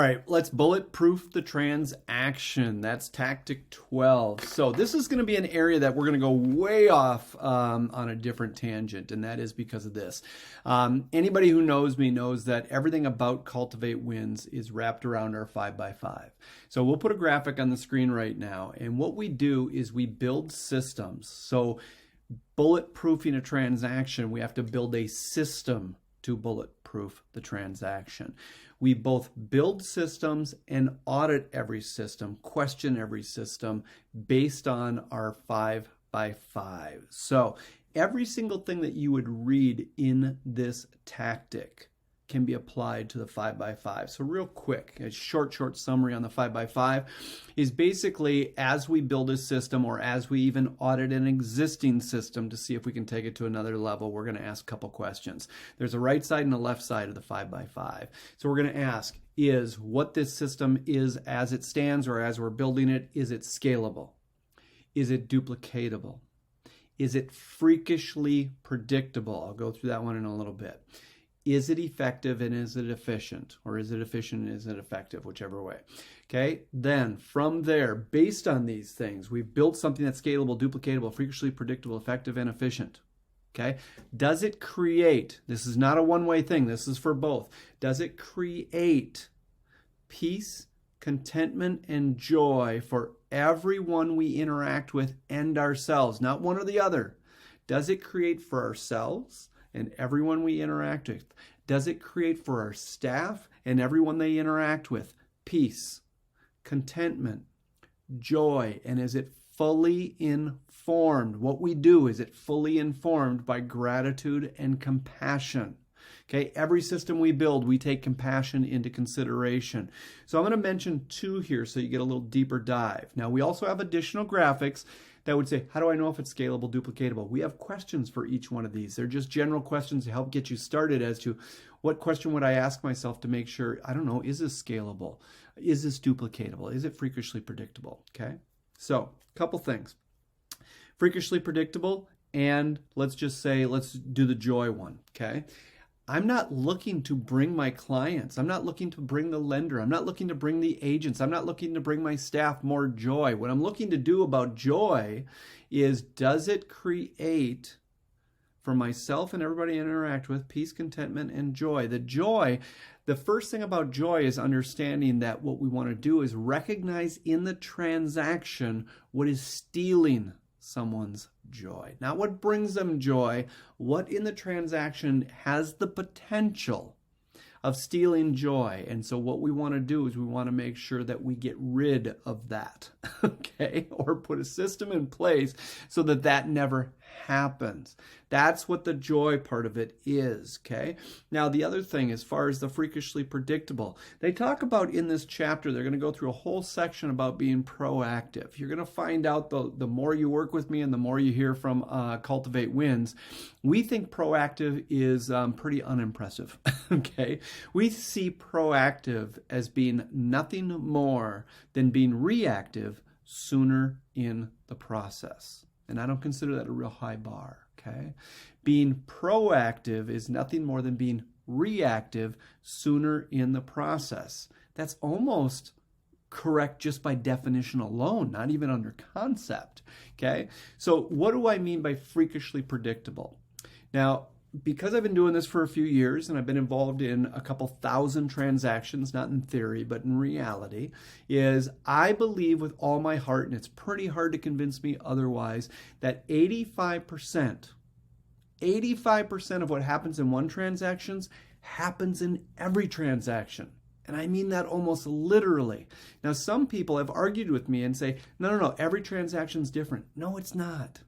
right, let's bulletproof the transaction. That's tactic 12. So this is going to be an area that we're going to go way off on a different tangent, and that is because of this. Anybody who knows me knows that everything about Cultivate Wins is wrapped around our 5x5. So we'll put a graphic on the screen right now, and what we do is we build systems. So bulletproofing a transaction, we have to build a system to bulletproof the transaction. We both build systems and audit every system, question every system based on our 5x5. So every single thing that you would read in this tactic can be applied to the 5x5. So real quick, a short summary on the 5x5 is basically as we build a system or as we even audit an existing system to see if we can take it to another level, we're going to ask a couple questions. There's a right side and a left side of the 5x5. So we're going to ask, is what this system is as it stands or as we're building it, is it scalable? Is it duplicatable? Is it freakishly predictable? I'll go through that one in a little bit. Is it effective and is it efficient? Or is it efficient and is it effective? Whichever way. Okay, then from there, based on these things, we've built something that's scalable, duplicatable, freakishly predictable, effective, and efficient. Okay, does it create, this is not a one-way thing, this is for both. Does it create peace, contentment, and joy for everyone we interact with and ourselves? Not one or the other. Does it create for ourselves and everyone we interact with? Does it create for our staff and everyone they interact with peace, contentment, joy, and is it fully informed? What we do, is it fully informed by gratitude and compassion? Okay, every system we build, we take compassion into consideration. So I'm going to mention two here so you get a little deeper dive. Now, we also have additional graphics that would say, how do I know if it's scalable, duplicatable? We have questions for each one of these. They're just general questions to help get you started as to what question would I ask myself to make sure, I don't know, is this scalable? Is this duplicatable? Is it freakishly predictable? Okay, so a couple things. Freakishly predictable, and let's just say, let's do the joy one, okay? I'm not looking to bring my clients. I'm not looking to bring the lender. I'm not looking to bring the agents. I'm not looking to bring my staff more joy. What I'm looking to do about joy is, does it create for myself and everybody I interact with peace, contentment, and joy? The joy, the first thing about joy is understanding that what we want to do is recognize in the transaction what is stealing someone's joy. Not what brings them joy, what in the transaction has the potential of stealing joy. And so what we want to do is we want to make sure that we get rid of that, okay? Or put a system in place so that that never happens. That's what the joy part of it is, okay? Now, the other thing, as far as the freakishly predictable, they talk about in this chapter, they're going to go through a whole section about being proactive. You're going to find out the more you work with me and the more you hear from Cultivate Wins, we think proactive is pretty unimpressive, okay? We see proactive as being nothing more than being reactive sooner in the process. And I don't consider that a real high bar, okay? Being proactive is nothing more than being reactive sooner in the process. That's almost correct just by definition alone, not even under concept, okay? So what do I mean by freakishly predictable? Now, because I've been doing this for a few years and I've been involved in a couple thousand transactions, not in theory, but in reality, is I believe with all my heart, and it's pretty hard to convince me otherwise, that 85% of what happens in one transaction happens in every transaction. And I mean that almost literally. Now, some people have argued with me and say, no, every transaction is different. No, it's not.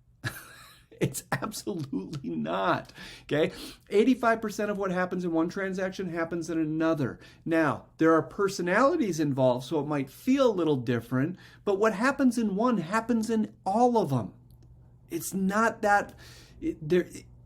It's absolutely not, okay? 85% of what happens in one transaction happens in another. Now, there are personalities involved, so it might feel a little different, but what happens in one happens in all of them. It's not that,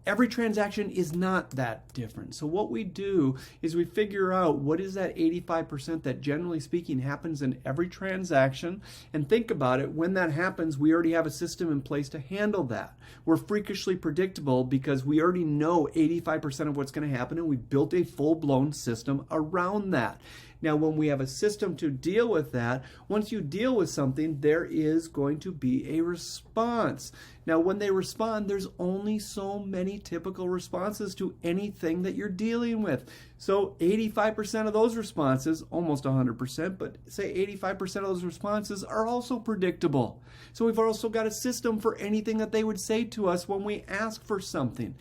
every transaction is not that different. So what we do is we figure out what is that 85% that generally speaking happens in every transaction, and think about it. When that happens, we already have a system in place to handle that. We're freakishly predictable because we already know 85% of what's going to happen, and we built a full-blown system around that. Now, when we have a system to deal with that, once you deal with something, there is going to be a response. Now, when they respond, there's only so many typical responses to anything that you're dealing with. So 85% of those responses, almost 100%, but say 85% of those responses are also predictable. So we've also got a system for anything that they would say to us when we ask for something.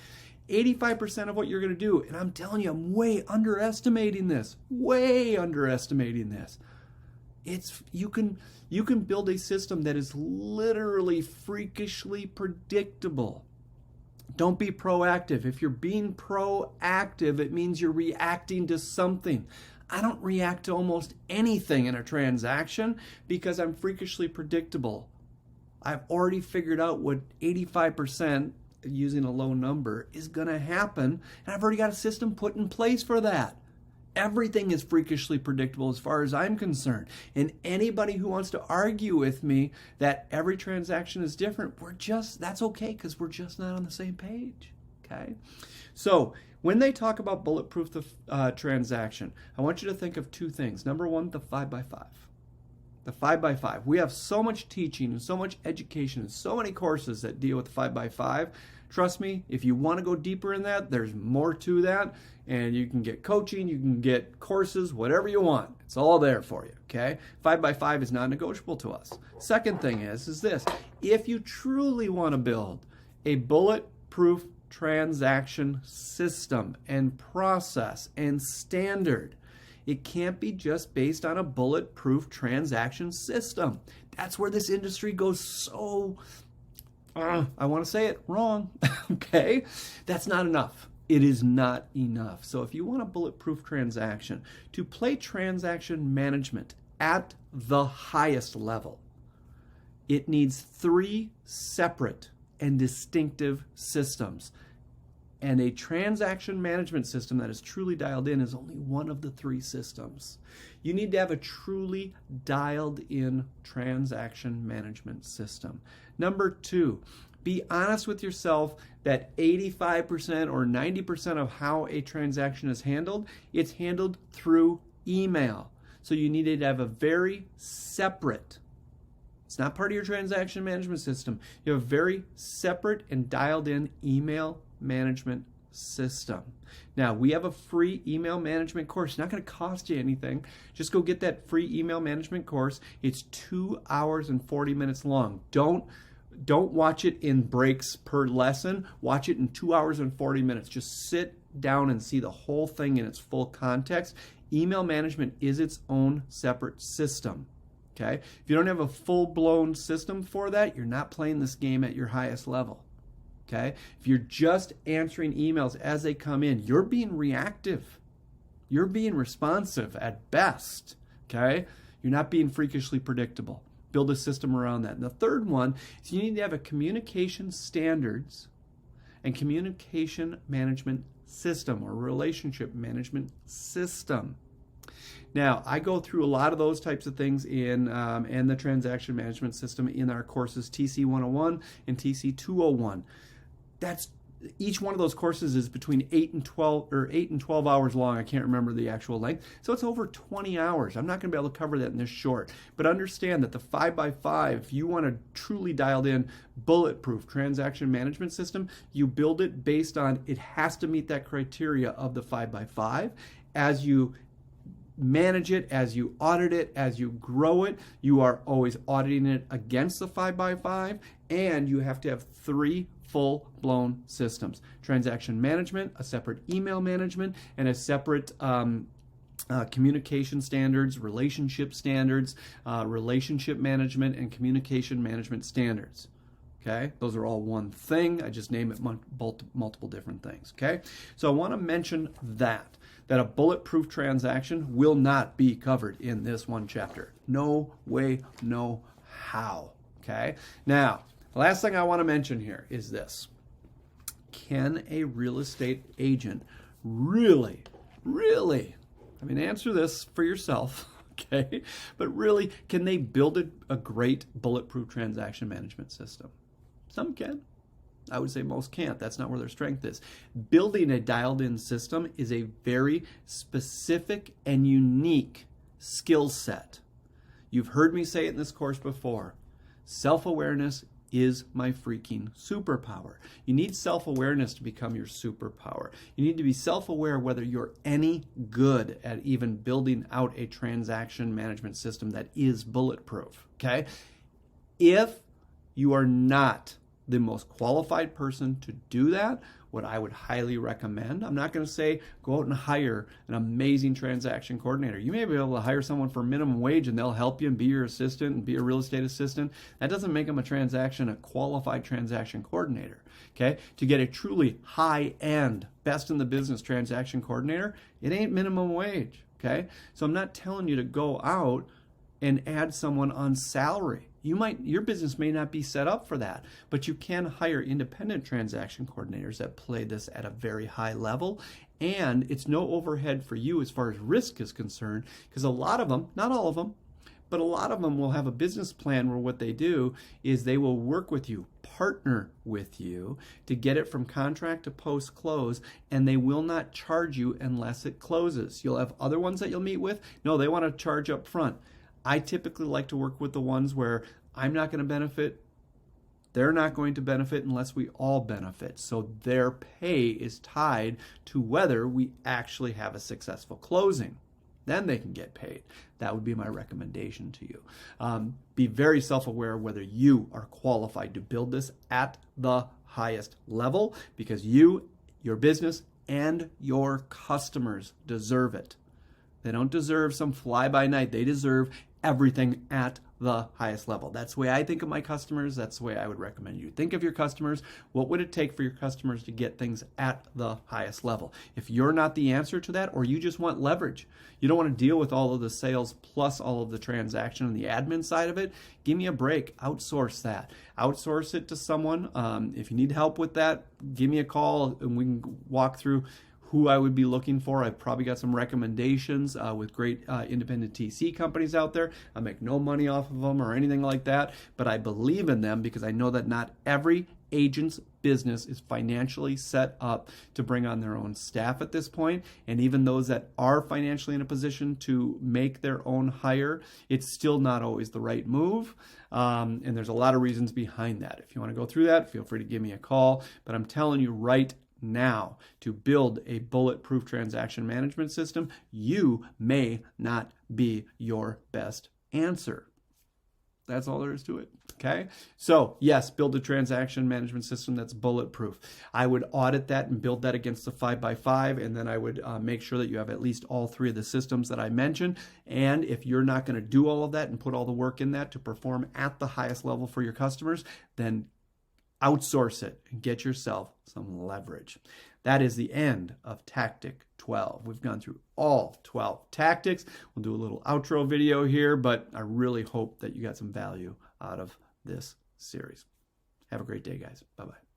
85% of what you're going to do, and I'm telling you, I'm way underestimating this. You can build a system that is literally freakishly predictable. Don't be proactive. If you're being proactive, it means you're reacting to something. I don't react to almost anything in a transaction because I'm freakishly predictable. I've already figured out what 85%, using a low number, is going to happen, and I've already got a system put in place for that. Everything is freakishly predictable as far as I'm concerned. And anybody who wants to argue with me that every transaction is different, that's okay, because we're just not on the same page. Okay? So when they talk about bulletproof transaction, I want you to think of two things. Number one, the 5x5. The 5x5. We have so much teaching and so much education and so many courses that deal with the 5x5. Trust me, if you want to go deeper in that, there's more to that. And you can get coaching, you can get courses, whatever you want. It's all there for you, okay? 5x5 is non-negotiable to us. Second thing is this. If you truly want to build a bulletproof transaction system and process and standard, it can't be just based on a bulletproof transaction system. That's where this industry goes so, I want to say it wrong, okay? That's not enough. It is not enough. So if you want a bulletproof transaction, to play transaction management at the highest level, it needs 3 separate and distinctive systems. And a transaction management system that is truly dialed in is only one of the 3 systems. You need to have a truly dialed in transaction management system. Number 2, be honest with yourself that 85% or 90% of how a transaction is handled, it's handled through email. So you need to have a very separate, it's not part of your transaction management system, you have a very separate and dialed in email management system. Now, we have a free email management course. It's not going to cost you anything. Just go get that free email management course. It's 2 hours and 40 minutes long. Don't watch it in breaks per lesson. Watch it in 2 hours and 40 minutes. Just sit down and see the whole thing in its full context. Email management is its own separate system. Okay? If you don't have a full-blown system for that, you're not playing this game at your highest level. Okay? If you're just answering emails as they come in, you're being reactive. You're being responsive at best. Okay? You're not being freakishly predictable. Build a system around that. And the third one is you need to have a communication standards and communication management system or relationship management system. Now, I go through a lot of those types of things in the transaction management system in our courses TC101 and TC201. Each one of those courses is between 8 and 12 hours long. I can't remember the actual length. So it's over 20 hours. I'm not going to be able to cover that in this short. But understand that the 5x5, if you want a truly dialed in bulletproof transaction management system, you build it based on it has to meet that criteria of the 5x5. As you manage it, as you audit it, as you grow it, you are always auditing it against the 5x5, and you have to have 3 full-blown systems. Transaction management, a separate email management, and a separate communication standards, relationship management, and communication management standards. Okay, those are all one thing. I just name it multiple different things. Okay, so I want to mention that a bulletproof transaction will not be covered in this one chapter. No way, no how. Okay, now the last thing I want to mention here is this. Can a real estate agent really, answer this for yourself, okay? But really, can they build a great bulletproof transaction management system? Some can. I would say most can't. That's not where their strength is. Building a dialed-in system is a very specific and unique skill set. You've heard me say it in this course before. Self-awareness is my freaking superpower. You need self-awareness to become your superpower. You need to be self-aware whether you're any good at even building out a transaction management system that is bulletproof, okay? If you are not the most qualified person to do that, what I would highly recommend, I'm not going to say go out and hire an amazing transaction coordinator. You may be able to hire someone for minimum wage and they'll help you and be your assistant and be a real estate assistant. That doesn't make them a qualified transaction coordinator. Okay? To get a truly high-end, best in the business transaction coordinator, it ain't minimum wage. Okay? So I'm not telling you to go out and add someone on salary. Your business may not be set up for that, but you can hire independent transaction coordinators that play this at a very high level, and it's no overhead for you as far as risk is concerned, because a lot of them, not all of them, but a lot of them will have a business plan where what they do is they will work with you, partner with you to get it from contract to post-close, and they will not charge you unless it closes. You'll have other ones that you'll meet with. No, they want to charge up front. I typically like to work with the ones where I'm not going to benefit, they're not going to benefit unless we all benefit. So their pay is tied to whether we actually have a successful closing. Then they can get paid. That would be my recommendation to you. Be very self-aware whether you are qualified to build this at the highest level, because you, your business, and your customers deserve it. They don't deserve some fly-by-night. They deserve everything at the highest level. That's the way I think of my customers. That's the way I would recommend you think of your customers. What would it take for your customers to get things at the highest level? If you're not the answer to that, or you just want leverage, you don't want to deal with all of the sales plus all of the transaction and the admin side of it, give me a break. Outsource that. Outsource it to someone. If you need help with that, give me a call and we can walk through who I would be looking for. I've probably got some recommendations with great independent TC companies out there. I make no money off of them or anything like that, but I believe in them because I know that not every agent's business is financially set up to bring on their own staff at this point. And even those that are financially in a position to make their own hire, it's still not always the right move. And there's a lot of reasons behind that. If you want to go through that, feel free to give me a call. But I'm telling you right now, to build a bulletproof transaction management system, you may not be your best answer. That's all there is to it. Okay? So, yes, build a transaction management system that's bulletproof. I would audit that and build that against the 5x5, and then I would make sure that you have at least all three of the systems that I mentioned. And if you're not going to do all of that and put all the work in that to perform at the highest level for your customers, then outsource it and get yourself some leverage. That is the end of Tactic 12. We've gone through all 12 tactics. We'll do a little outro video here, but I really hope that you got some value out of this series. Have a great day, guys. Bye-bye.